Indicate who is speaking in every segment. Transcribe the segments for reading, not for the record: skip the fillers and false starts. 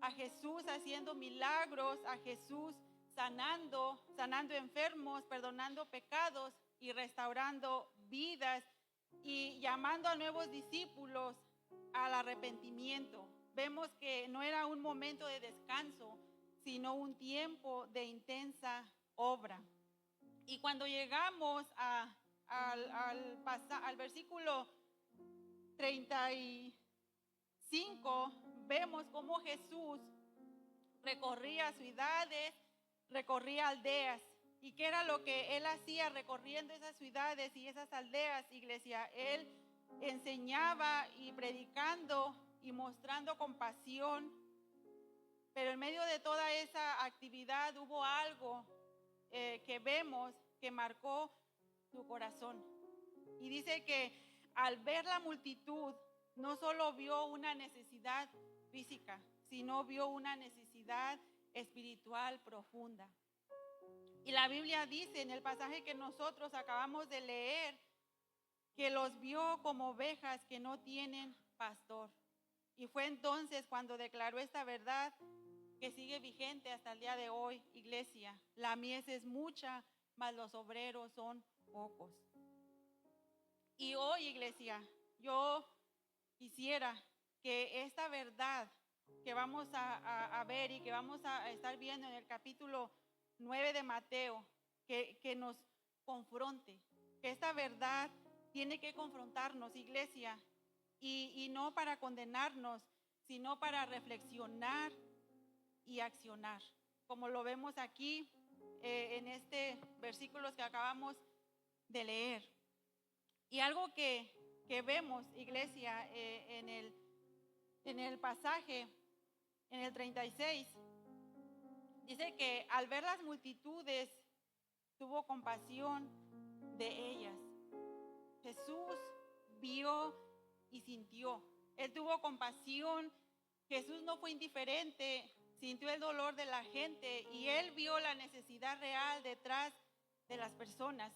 Speaker 1: a Jesús haciendo milagros, a Jesús sanando enfermos, perdonando pecados y restaurando vidas y llamando a nuevos discípulos al arrepentimiento. Vemos que no era un momento de descanso, sino un tiempo de intensa obra. Y cuando llegamos al versículo 35, vemos cómo Jesús recorría ciudades, recorría aldeas. ¿Y qué era lo que él hacía recorriendo esas ciudades y esas aldeas, iglesia? Él enseñaba y predicando y mostrando compasión, pero en medio de toda esa actividad hubo algo que vemos que marcó su corazón. Y dice que al ver la multitud, no solo vio una necesidad física, sino vio una necesidad espiritual profunda. Y la Biblia dice en el pasaje que nosotros acabamos de leer, que los vio como ovejas que no tienen pastor. Y fue entonces cuando declaró esta verdad que sigue vigente hasta el día de hoy, iglesia. La mies es mucha, mas los obreros son pocos. Y hoy, iglesia, yo quisiera que esta verdad que vamos a ver y que vamos a estar viendo en el capítulo 9 de Mateo, que nos confronte, que esta verdad tiene que confrontarnos, iglesia, y no para condenarnos, sino para reflexionar y accionar, como lo vemos aquí en este versículos que acabamos de leer. Y algo que vemos, iglesia, en el pasaje, en el 36, dice que al ver las multitudes, tuvo compasión de ellas. Jesús vio y sintió. Él tuvo compasión. Jesús no fue indiferente, sintió el dolor de la gente y él vio la necesidad real detrás de las personas.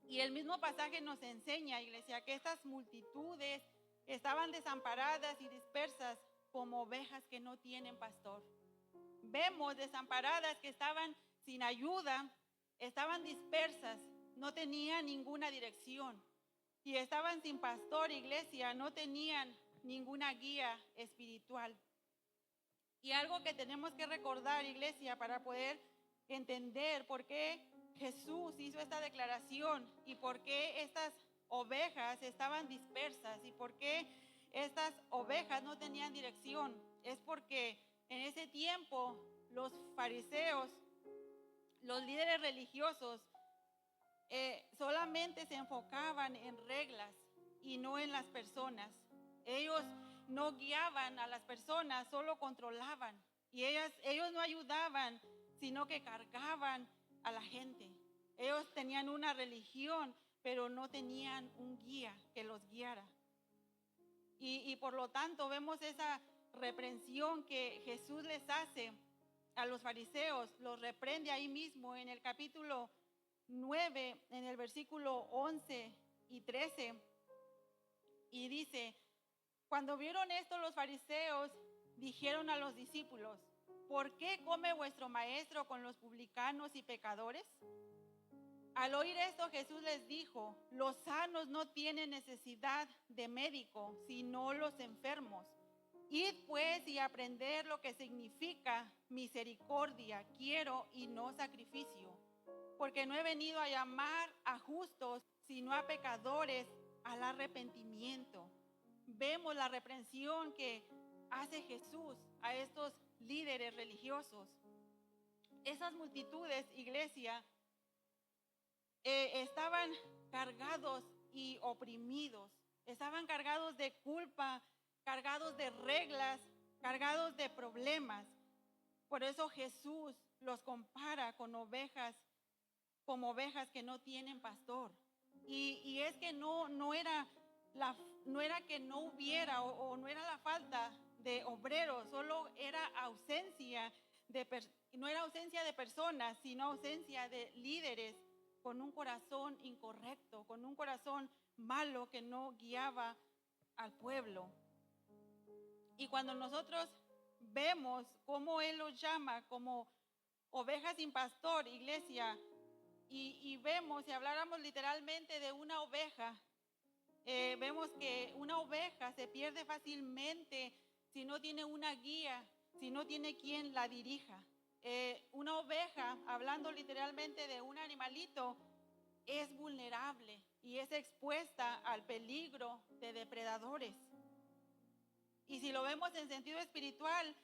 Speaker 1: Y el mismo pasaje nos enseña, iglesia, que estas multitudes estaban desamparadas y dispersas como ovejas que no tienen pastor. Vemos desamparadas que estaban sin ayuda, estaban dispersas, no tenían ninguna dirección. Y estaban sin pastor, iglesia, no tenían ninguna guía espiritual. Y algo que tenemos que recordar, iglesia, para poder entender por qué Jesús hizo esta declaración y por qué estas ovejas estaban dispersas y por qué estas ovejas no tenían dirección, es porque en ese tiempo los fariseos, los líderes religiosos, solamente se enfocaban en reglas y no en las personas. Ellos no guiaban a las personas, solo controlaban. Y ellos no ayudaban, sino que cargaban a la gente. Ellos tenían una religión, pero no tenían un guía que los guiara. Y por lo tanto vemos esa reprensión que Jesús les hace a los fariseos. Los reprende ahí mismo en el capítulo 9, en el versículo 11 y 13. Y dice: cuando vieron esto, los fariseos dijeron a los discípulos: ¿por qué come vuestro maestro con los publicanos y pecadores? Al oír esto, Jesús les dijo: los sanos no tienen necesidad de médico, sino los enfermos. Id pues y aprender lo que significa misericordia quiero y no sacrificio, porque no he venido a llamar a justos, sino a pecadores al arrepentimiento. Vemos la reprensión que hace Jesús a estos líderes religiosos. Esas multitudes, iglesia, estaban cargados y oprimidos, estaban cargados de culpa, cargados de reglas, cargados de problemas. Por eso Jesús los compara con ovejas, como ovejas que no tienen pastor. Y es que no era que no hubiera o no era la falta de obreros, solo era ausencia no era ausencia de personas, sino ausencia de líderes con un corazón incorrecto, con un corazón malo que no guiaba al pueblo. Y cuando nosotros vemos cómo Él los llama como ovejas sin pastor, iglesia, y vemos, si habláramos literalmente de una oveja, vemos que una oveja se pierde fácilmente si no tiene una guía, si no tiene quien la dirija. Una oveja, hablando literalmente de un animalito, es vulnerable y es expuesta al peligro de depredadores. Y si lo vemos en sentido espiritual,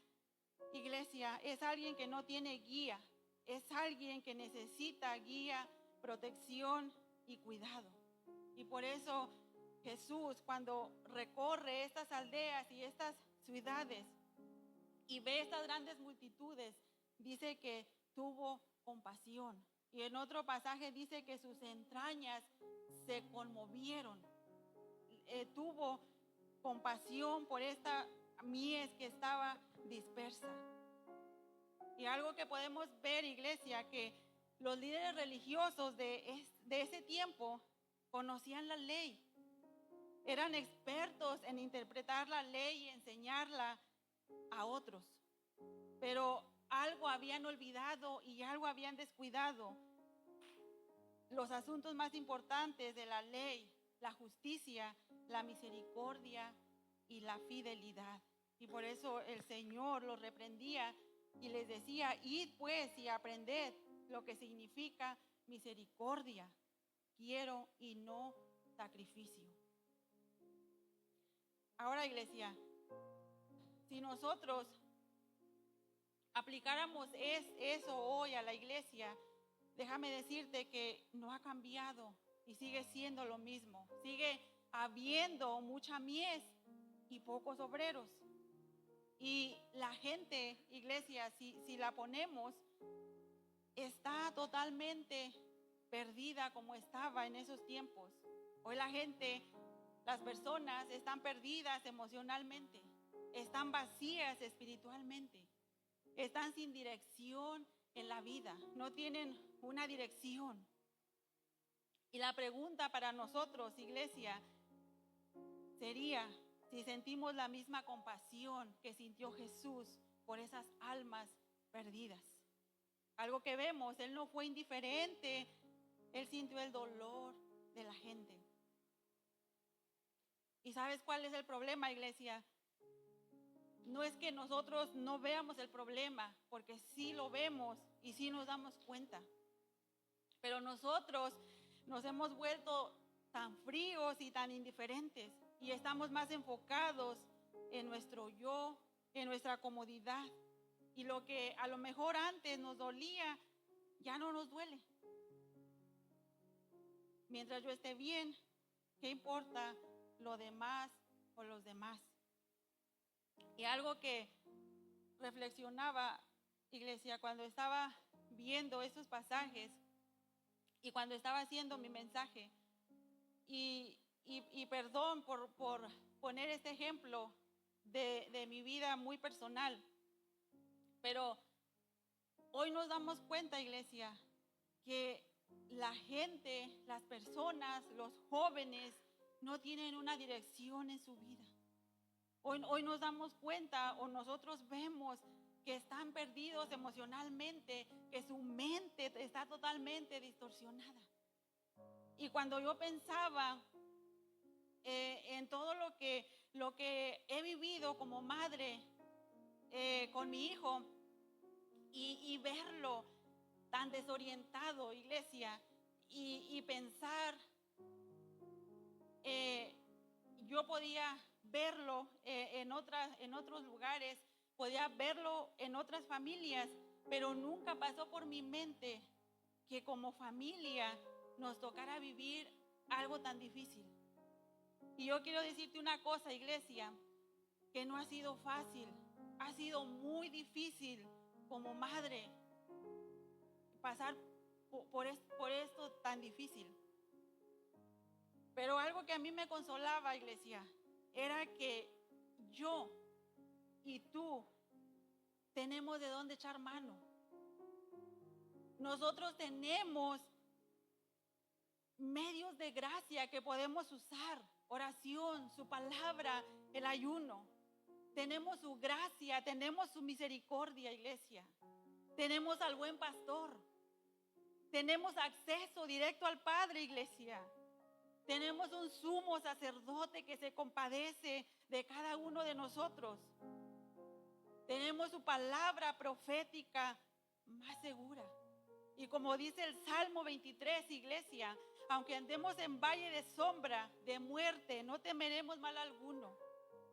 Speaker 1: iglesia, es alguien que no tiene guía, es alguien que necesita guía, protección y cuidado. Y por eso Jesús, cuando recorre estas aldeas y estas ciudades y ve estas grandes multitudes, dice que tuvo compasión. Y en otro pasaje dice que sus entrañas se conmovieron. Tuvo compasión por esta mies que estaba dispersa. Y algo que podemos ver, iglesia, que los líderes religiosos de ese tiempo conocían la ley. Eran expertos en interpretar la ley y enseñarla a otros. Pero algo habían olvidado y algo habían descuidado. Los asuntos más importantes de la ley, la justicia, la misericordia y la fidelidad. Y por eso el Señor los reprendía y les decía: id pues y aprended lo que significa misericordia, quiero y no sacrificio. Ahora, iglesia, si nosotros aplicáramos eso hoy a la iglesia, déjame decirte que no ha cambiado y sigue siendo lo mismo. Sigue habiendo mucha mies y pocos obreros. Y la gente, iglesia, si la ponemos, está totalmente perdida como estaba en esos tiempos. Hoy la gente, las personas están perdidas emocionalmente, están vacías espiritualmente, están sin dirección en la vida, no tienen una dirección. Y la pregunta para nosotros, iglesia, sería si sentimos la misma compasión que sintió Jesús por esas almas perdidas. Algo que vemos, Él no fue indiferente, Él sintió el dolor de la gente. ¿Y sabes cuál es el problema, iglesia? No es que nosotros no veamos el problema, porque sí lo vemos y sí nos damos cuenta. Pero nosotros nos hemos vuelto tan fríos y tan indiferentes y estamos más enfocados en nuestro yo, en nuestra comodidad. Y lo que a lo mejor antes nos dolía, ya no nos duele. Mientras yo esté bien, ¿qué importa lo demás o los demás? Y algo que reflexionaba, iglesia, cuando estaba viendo esos pasajes y cuando estaba haciendo mi mensaje, y perdón por poner este ejemplo de mi vida muy personal, pero hoy nos damos cuenta, iglesia, que la gente, las personas, los jóvenes no tienen una dirección en su vida. Hoy nos damos cuenta o nosotros vemos que están perdidos emocionalmente, que su mente está totalmente distorsionada. Y cuando yo pensaba en todo lo que he vivido como madre con mi hijo y verlo tan desorientado, iglesia, y pensar, yo podía verlo en otros lugares, podía verlo en otras familias, pero nunca pasó por mi mente que como familia nos tocara vivir algo tan difícil. Y yo quiero decirte una cosa, iglesia, que no ha sido fácil, ha sido muy difícil como madre pasar por esto tan difícil. Pero algo que a mí me consolaba, iglesia, era que yo y tú tenemos de dónde echar mano. Nosotros tenemos medios de gracia que podemos usar: oración, su palabra, el ayuno. Tenemos su gracia, tenemos su misericordia, iglesia. Tenemos al buen pastor. Tenemos acceso directo al Padre, iglesia. Tenemos un sumo sacerdote que se compadece de cada uno de nosotros. Tenemos su palabra profética más segura. Y como dice el Salmo 23, iglesia, aunque andemos en valle de sombra, de muerte, no temeremos mal alguno,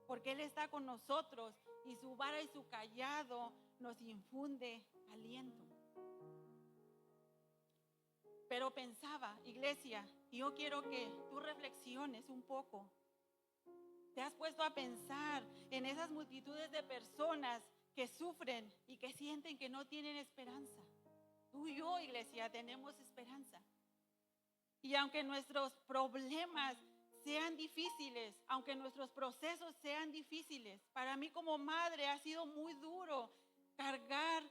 Speaker 1: porque Él está con nosotros y su vara y su cayado nos infunde aliento. Pero pensaba, iglesia, y yo quiero que tú reflexiones un poco. ¿Te has puesto a pensar en esas multitudes de personas que sufren y que sienten que no tienen esperanza? Tú y yo, iglesia, tenemos esperanza. Y aunque nuestros problemas sean difíciles, aunque nuestros procesos sean difíciles, para mí como madre ha sido muy duro cargar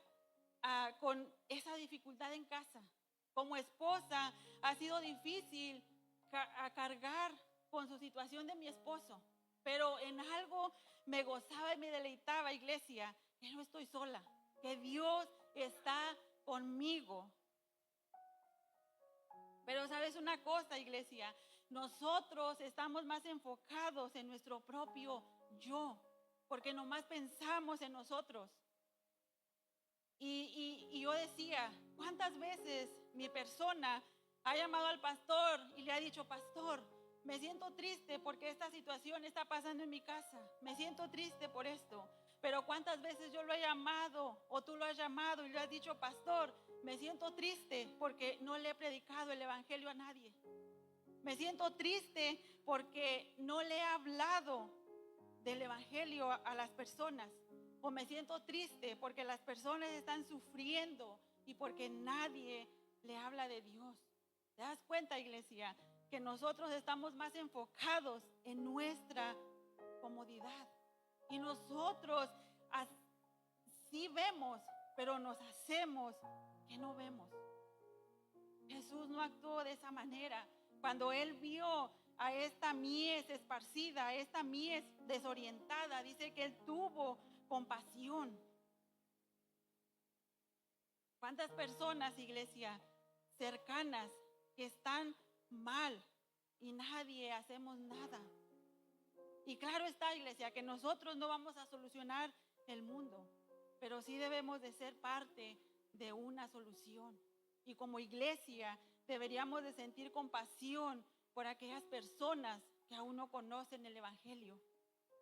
Speaker 1: con esa dificultad en casa. Como esposa ha sido difícil cargar con su situación de mi esposo. Pero en algo me gozaba y me deleitaba, iglesia, que no estoy sola, que Dios está conmigo. Pero sabes una cosa, iglesia, nosotros estamos más enfocados en nuestro propio yo, porque nomás pensamos en nosotros. Y yo decía, ¿cuántas veces mi persona ha llamado al pastor y le ha dicho, pastor, me siento triste porque esta situación está pasando en mi casa, me siento triste por esto? Pero ¿cuántas veces yo lo he llamado o tú lo has llamado y le has dicho, pastor, me siento triste porque no le he predicado el evangelio a nadie? Me siento triste porque no le he hablado del evangelio a las personas. O me siento triste porque las personas están sufriendo y porque nadie le habla de Dios. ¿Te das cuenta, iglesia, que nosotros estamos más enfocados en nuestra comodidad? Y nosotros sí vemos, pero nos hacemos que no vemos. Jesús no actuó de esa manera. Cuando Él vio a esta mies esparcida, a esta mies desorientada, dice que Él tuvo compasión. ¿Cuántas personas, iglesia, cercanas que están mal y nadie hacemos nada? Y claro está, iglesia, que nosotros no vamos a solucionar el mundo, pero sí debemos de ser parte de una solución. Y como iglesia deberíamos de sentir compasión por aquellas personas que aún no conocen el evangelio,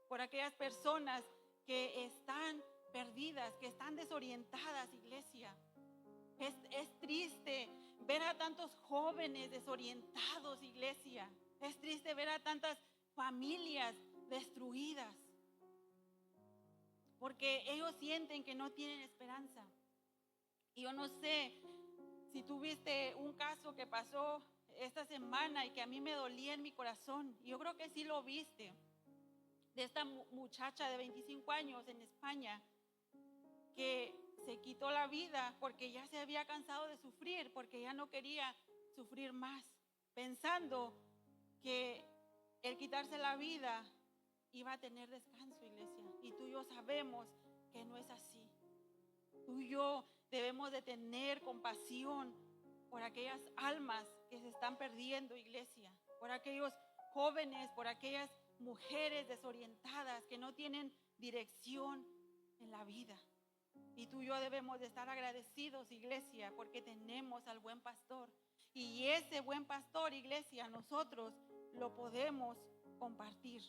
Speaker 1: por aquellas personas que están perdidas, que están desorientadas, iglesia. Es triste ver a tantos jóvenes desorientados, iglesia. Es triste ver a tantas familias destruidas, porque ellos sienten que no tienen esperanza. Y yo no sé si tuviste un caso que pasó esta semana y que a mí me dolía en mi corazón. Yo creo que sí lo viste, de esta muchacha de 25 años en España que se quitó la vida porque ya se había cansado de sufrir, porque ya no quería sufrir más, pensando que el quitarse la vida iba a tener descanso, iglesia. Y tú y yo sabemos que no es así. Tú y yo debemos de tener compasión por aquellas almas que se están perdiendo, iglesia, por aquellos jóvenes, por aquellas mujeres desorientadas que no tienen dirección en la vida. Y tú y yo debemos de estar agradecidos, iglesia, porque tenemos al buen pastor. Y ese buen pastor, iglesia, nosotros lo podemos compartir.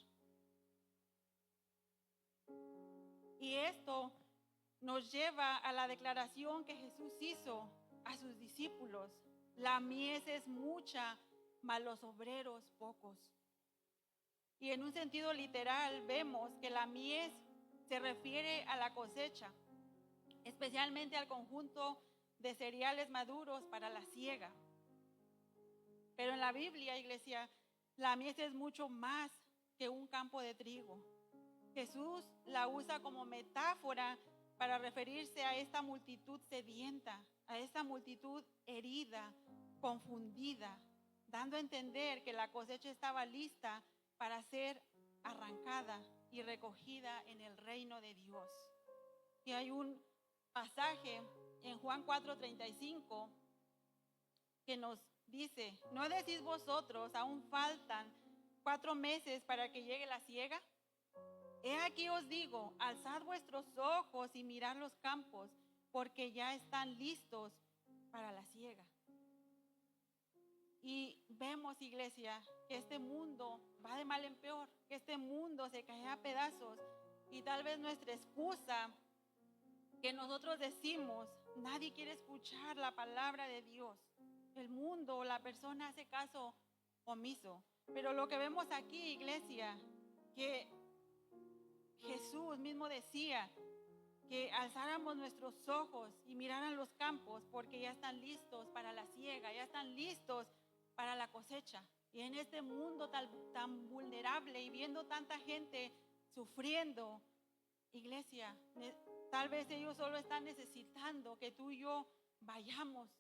Speaker 1: Y esto nos lleva a la declaración que Jesús hizo a sus discípulos: la mies es mucha, mas los obreros pocos. Y en un sentido literal vemos que la mies se refiere a la cosecha, especialmente al conjunto de cereales maduros para la siega. Pero en la Biblia, iglesia, la mies es mucho más que un campo de trigo. Jesús la usa como metáfora para referirse a esta multitud sedienta, a esta multitud herida, confundida, dando a entender que la cosecha estaba lista para ser arrancada y recogida en el reino de Dios. Y hay un pasaje en Juan 4:35 que nos dice: ¿no decís vosotros, aún faltan 4 meses para que llegue la siega? He aquí os digo, alzad vuestros ojos y mirad los campos, porque ya están listos para la siega. Y vemos, iglesia, que este mundo va de mal en peor, que este mundo se cae a pedazos, y tal vez nuestra excusa que nosotros decimos, nadie quiere escuchar la palabra de Dios. El mundo, la persona hace caso omiso. Pero lo que vemos aquí, iglesia, que Jesús mismo decía que alzáramos nuestros ojos y miraran los campos, porque ya están listos para la siega, ya están listos para la cosecha. Y en este mundo tan vulnerable y viendo tanta gente sufriendo, iglesia, tal vez ellos solo están necesitando que tú y yo vayamos,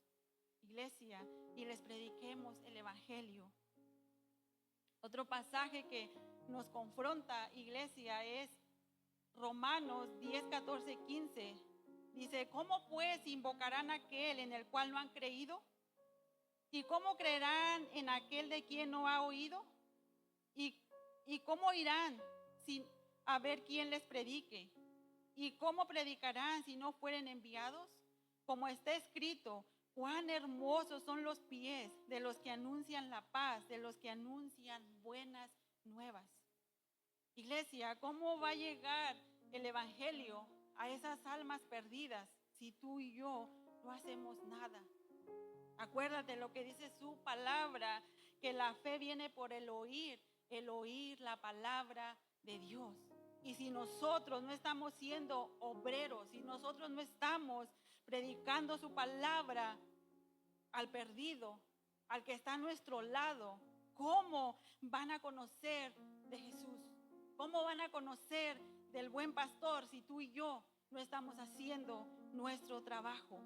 Speaker 1: iglesia, y les prediquemos el evangelio. Otro pasaje que nos confronta, iglesia, es Romanos 10, 14, 15. Dice: ¿cómo pues invocarán a aquel en el cual no han creído? ¿Y cómo creerán en aquel de quien no ha oído? ¿Y cómo irán sin a ver quién les predique? ¿Y cómo predicarán si no fueren enviados? Como está escrito: cuán hermosos son los pies de los que anuncian la paz, de los que anuncian buenas nuevas. Iglesia, ¿cómo va a llegar el evangelio a esas almas perdidas si tú y yo no hacemos nada? Acuérdate lo que dice su palabra, que la fe viene por el oír la palabra de Dios. Y si nosotros no estamos siendo obreros, si nosotros no estamos predicando su palabra al perdido, al que está a nuestro lado, ¿cómo van a conocer de Jesús? ¿Cómo van a conocer del buen pastor si tú y yo no estamos haciendo nuestro trabajo?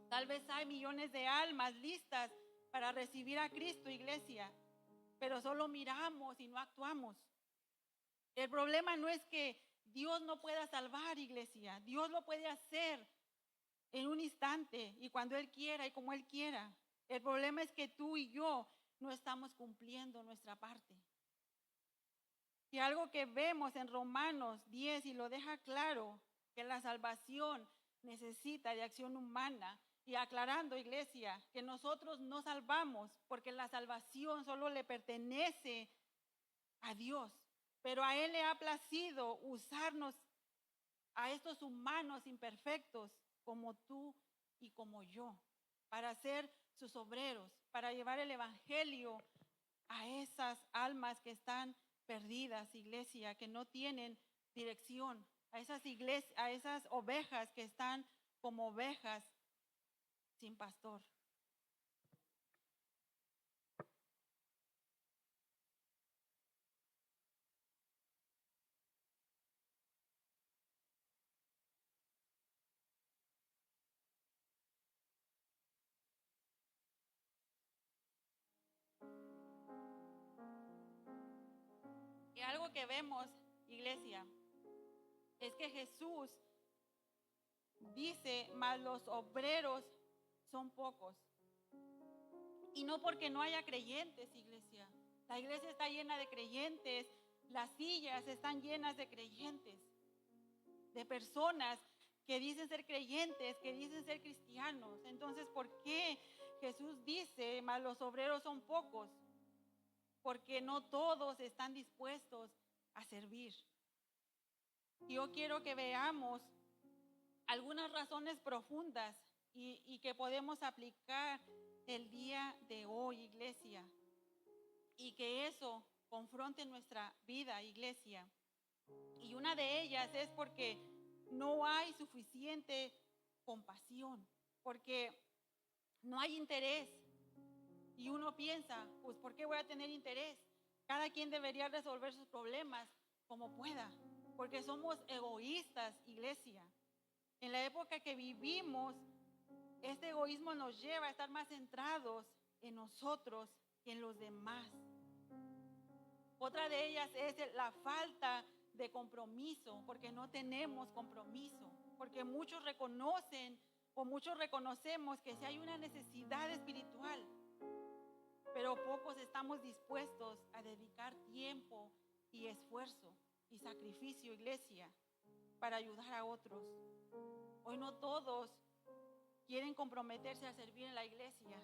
Speaker 1: Tal vez hay millones de almas listas para recibir a Cristo, iglesia, pero solo miramos y no actuamos. El problema no es que Dios no pueda salvar, iglesia. Dios lo puede hacer en un instante y cuando Él quiera y como Él quiera. El problema es que tú y yo no estamos cumpliendo nuestra parte. Y algo que vemos en Romanos 10 y lo deja claro, que la salvación necesita de acción humana. Y aclarando, iglesia, que nosotros no salvamos porque la salvación solo le pertenece a Dios. Pero a Él le ha placido usarnos, a estos humanos imperfectos como tú y como yo, para ser sus obreros, para llevar el evangelio a esas almas que están perdidas, iglesia, que no tienen dirección, a esas ovejas que están como ovejas sin pastor. Y algo que vemos, iglesia, es que Jesús dice: mas los obreros son pocos. Y no porque no haya creyentes, iglesia. La iglesia está llena de creyentes, las sillas están llenas de creyentes, de personas que dicen ser creyentes, que dicen ser cristianos. Entonces, ¿por qué Jesús dice: mas los obreros son pocos? Porque no todos están dispuestos a servir. Yo quiero que veamos algunas razones profundas y que podemos aplicar el día de hoy, iglesia, y que eso confronte nuestra vida, iglesia. Y una de ellas es porque no hay suficiente compasión, porque no hay interés. Y uno piensa: pues ¿por qué voy a tener interés? Cada quien debería resolver sus problemas como pueda, porque somos egoístas, iglesia. En la época que vivimos, este egoísmo nos lleva a estar más centrados en nosotros que en los demás. Otra de ellas es la falta de compromiso, porque no tenemos compromiso, porque muchos reconocen o muchos reconocemos que si hay una necesidad espiritual, pero pocos estamos dispuestos a dedicar tiempo y esfuerzo y sacrificio, iglesia, para ayudar a otros. Hoy no todos quieren comprometerse a servir en la iglesia.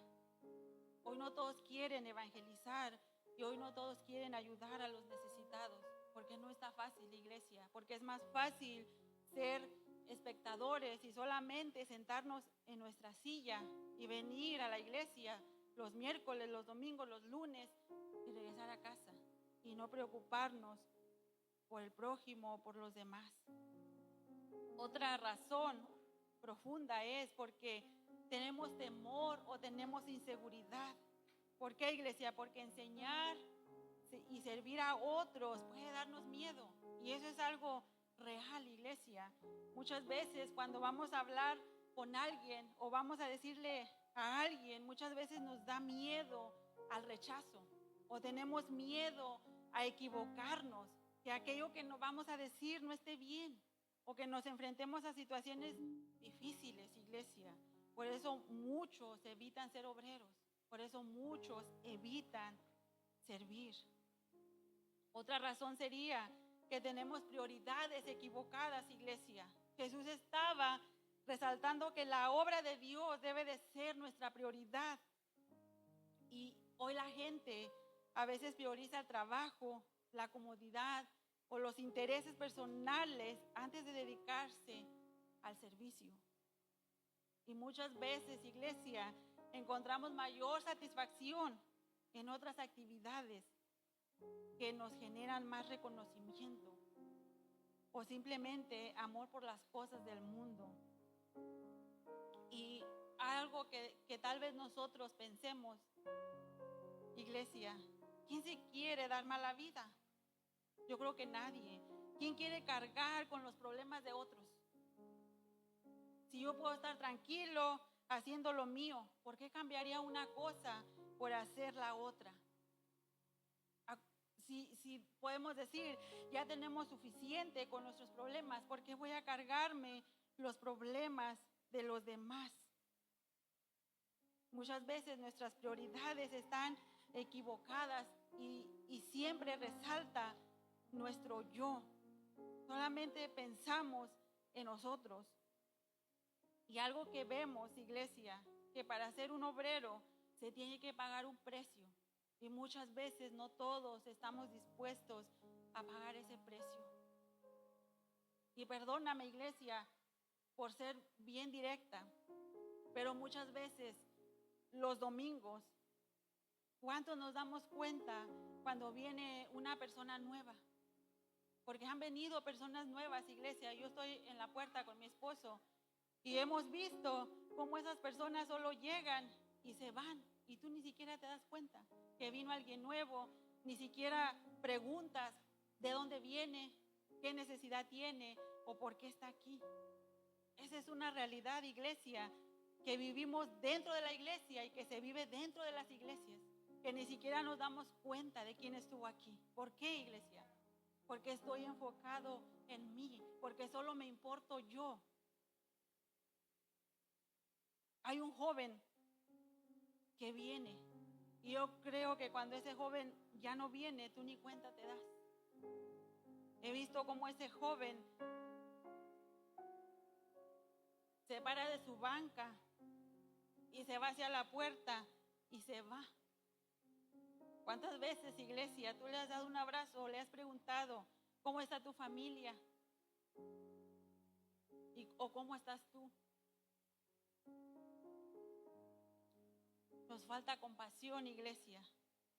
Speaker 1: Hoy no todos quieren evangelizar y hoy no todos quieren ayudar a los necesitados, porque no está fácil, iglesia, porque es más fácil ser espectadores y solamente sentarnos en nuestra silla y venir a la iglesia los miércoles, los domingos, los lunes y regresar a casa y no preocuparnos por el prójimo o por los demás. Otra razón profunda es porque tenemos temor o tenemos inseguridad. ¿Por qué, iglesia? Porque enseñar y servir a otros puede darnos miedo. Y eso es algo real, iglesia. Muchas veces cuando vamos a hablar con alguien o vamos a decirle a alguien, muchas veces nos da miedo al rechazo o tenemos miedo a equivocarnos, que aquello que nos vamos a decir no esté bien o que nos enfrentemos a situaciones difíciles, iglesia. Por eso muchos evitan ser obreros, por eso muchos evitan servir. Otra razón sería que tenemos prioridades equivocadas, iglesia. Jesús estaba resaltando que la obra de Dios debe de ser nuestra prioridad. Y hoy la gente a veces prioriza el trabajo, la comodidad o los intereses personales antes de dedicarse al servicio. Y muchas veces, iglesia, encontramos mayor satisfacción en otras actividades que nos generan más reconocimiento o simplemente amor por las cosas del mundo. Y algo que tal vez nosotros pensemos, iglesia, ¿quién se quiere dar mala vida? Yo creo que nadie. ¿Quién quiere cargar con los problemas de otros? Si yo puedo estar tranquilo haciendo lo mío, ¿por qué cambiaría una cosa por hacer la otra? Si podemos decir, ya tenemos suficiente con nuestros problemas, ¿por qué voy a cargarme los problemas de los demás? Muchas veces nuestras prioridades están equivocadas y siempre resalta nuestro yo. Solamente pensamos en nosotros. Y algo que vemos, iglesia, que para ser un obrero se tiene que pagar un precio. Y muchas veces no todos estamos dispuestos a pagar ese precio. Y perdóname, iglesia, por ser bien directa, pero muchas veces los domingos, ¿cuánto nos damos cuenta cuando viene una persona nueva? Porque han venido personas nuevas, iglesia. Yo estoy en la puerta con mi esposo y hemos visto cómo esas personas solo llegan y se van y tú ni siquiera te das cuenta que vino alguien nuevo, ni siquiera preguntas de dónde viene, qué necesidad tiene o por qué está aquí. Esa es una realidad, iglesia, que vivimos dentro de la iglesia y que se vive dentro de las iglesias, que ni siquiera nos damos cuenta de quién estuvo aquí. ¿Por qué, iglesia? Porque estoy enfocado en mí, porque solo me importo yo. Hay un joven que viene y yo creo que cuando ese joven ya no viene, tú ni cuenta te das. He visto cómo ese joven se para de su banca y se va hacia la puerta y se va. ¿Cuántas veces, iglesia, tú le has dado un abrazo o le has preguntado cómo está tu familia? ¿O cómo estás tú? Nos falta compasión, iglesia,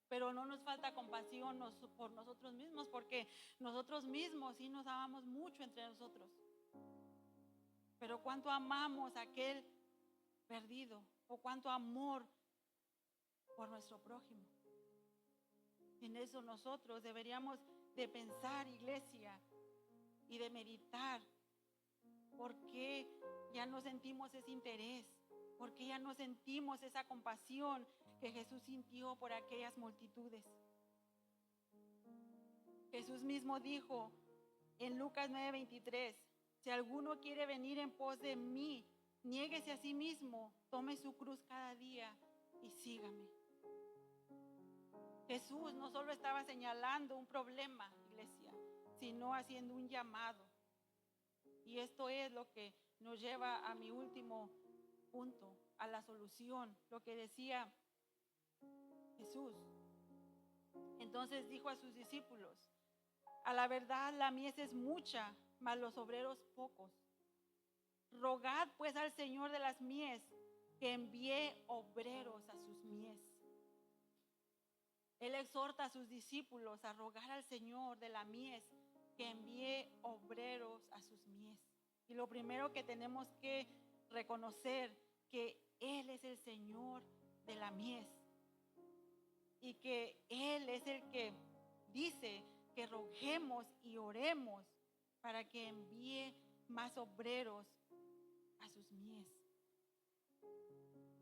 Speaker 1: pero no nos falta compasión por nosotros mismos, porque nosotros mismos sí nos amamos mucho entre nosotros. Pero cuánto amamos a aquel perdido o cuánto amor por nuestro prójimo. En eso nosotros deberíamos de pensar, iglesia, y de meditar. ¿Por qué ya no sentimos ese interés? ¿Por qué ya no sentimos esa compasión que Jesús sintió por aquellas multitudes? Jesús mismo dijo en Lucas 9:23, si alguno quiere venir en pos de mí, niéguese a sí mismo, tome su cruz cada día y sígame. Jesús no solo estaba señalando un problema, iglesia, sino haciendo un llamado. Y esto es lo que nos lleva a mi último punto, a la solución, lo que decía Jesús. Entonces dijo a sus discípulos, a la verdad la mies es mucha, mas los obreros pocos. Rogad pues al Señor de las mies que envíe obreros a sus mies. Él exhorta a sus discípulos a rogar al Señor de la mies que envíe obreros a sus mies. Y lo primero que tenemos que reconocer que Él es el Señor de la mies y que Él es el que dice que roguemos y oremos para que envíe más obreros a sus mies.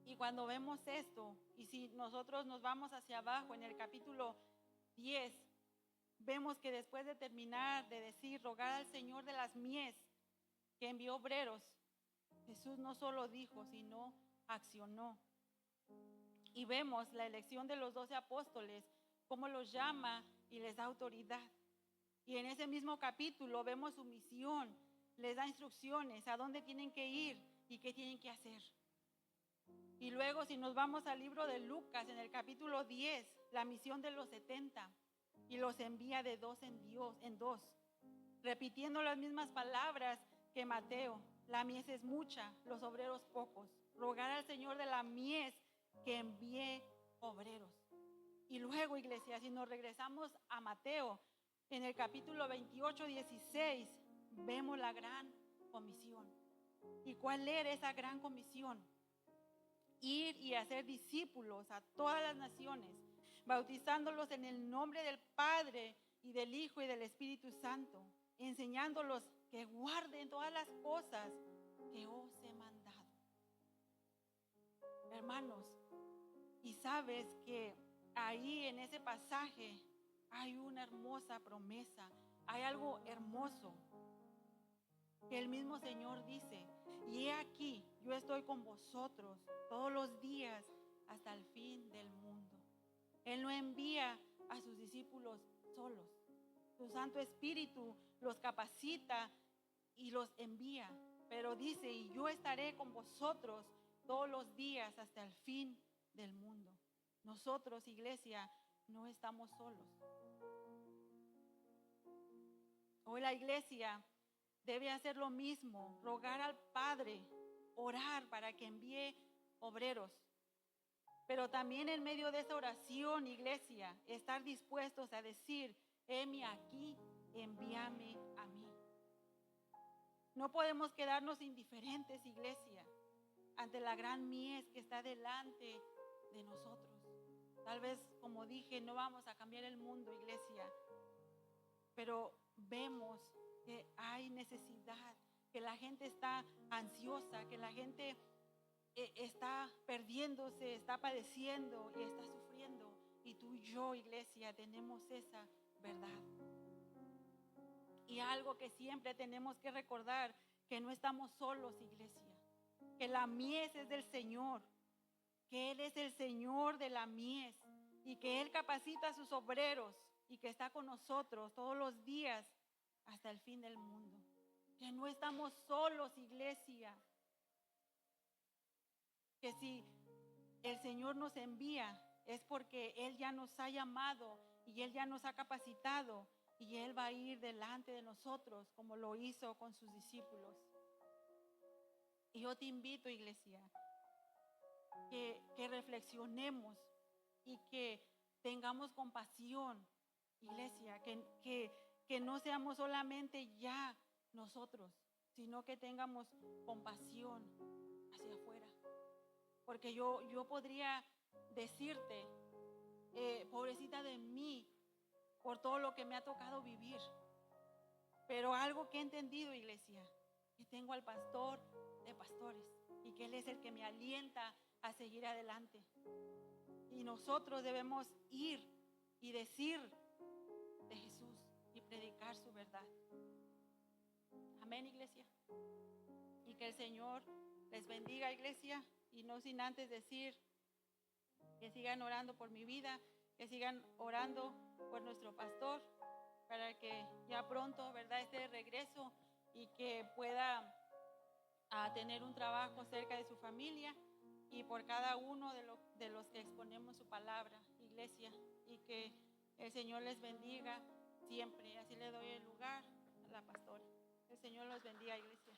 Speaker 1: Y cuando vemos esto, y si nosotros nos vamos hacia abajo en el capítulo 10, vemos que después de terminar de decir, rogar al Señor de las mies que envió obreros, Jesús no solo dijo, sino accionó. Y vemos la elección de los 12 apóstoles, cómo los llama y les da autoridad. Y en ese mismo capítulo vemos su misión, les da instrucciones a dónde tienen que ir y qué tienen que hacer. Y luego si nos vamos al libro de Lucas, en el capítulo 10, la misión de los 70, y los envía de dos en dos, repitiendo las mismas palabras que Mateo. La mies es mucha, los obreros pocos. Rogar al Señor de la mies que envíe obreros. Y luego, iglesia, si nos regresamos a Mateo, en el capítulo 28, 16, vemos la gran comisión. ¿Y cuál era esa gran comisión? Ir y hacer discípulos a todas las naciones, bautizándolos en el nombre del Padre y del Hijo y del Espíritu Santo, enseñándolos que guarden todas las cosas que os he mandado. Hermanos, y sabes que ahí en ese pasaje hay una hermosa promesa, hay algo hermoso que el mismo Señor dice, y he aquí, yo estoy con vosotros todos los días hasta el fin del mundo. Él no envía a sus discípulos solos. Su Santo Espíritu los capacita y los envía, pero dice, y yo estaré con vosotros todos los días hasta el fin del mundo. Nosotros, iglesia, no estamos solos. Hoy la iglesia debe hacer lo mismo, rogar al Padre, orar para que envíe obreros. Pero también en medio de esa oración, iglesia, estar dispuestos a decir, heme aquí, envíame a mí. No podemos quedarnos indiferentes, iglesia, ante la gran mies que está delante de nosotros. Tal vez, como dije, no vamos a cambiar el mundo, iglesia, pero vemos que hay necesidad, que la gente está ansiosa, que la gente está perdiéndose, está padeciendo y está sufriendo. Y tú y yo, iglesia, tenemos esa verdad. Y algo que siempre tenemos que recordar, que no estamos solos, iglesia, que la mies es del Señor, que Él es el Señor de la mies y que Él capacita a sus obreros y que está con nosotros todos los días hasta el fin del mundo. Que no estamos solos, iglesia. Que si el Señor nos envía es porque Él ya nos ha llamado y Él ya nos ha capacitado y Él va a ir delante de nosotros como lo hizo con sus discípulos. Y yo te invito, iglesia, que reflexionemos y que tengamos compasión, iglesia, que no seamos solamente ya nosotros, sino que tengamos compasión hacia afuera. Porque yo podría decirte, pobrecita de mí, por todo lo que me ha tocado vivir. Pero algo que he entendido, iglesia, que tengo al pastor de pastores y que Él es el que me alienta a seguir adelante. Y nosotros debemos ir y decir de Jesús. predicar su verdad. Amén, iglesia. Y que el Señor les bendiga, iglesia, y no sin antes decir que sigan orando por mi vida, que sigan orando por nuestro pastor, para que ya pronto, ¿verdad?, esté de regreso y que pueda tener un trabajo cerca de su familia, y por cada uno de los que exponemos su palabra, iglesia, y que el Señor les bendiga siempre. Así le doy el lugar a la pastora. El Señor los bendiga, iglesia.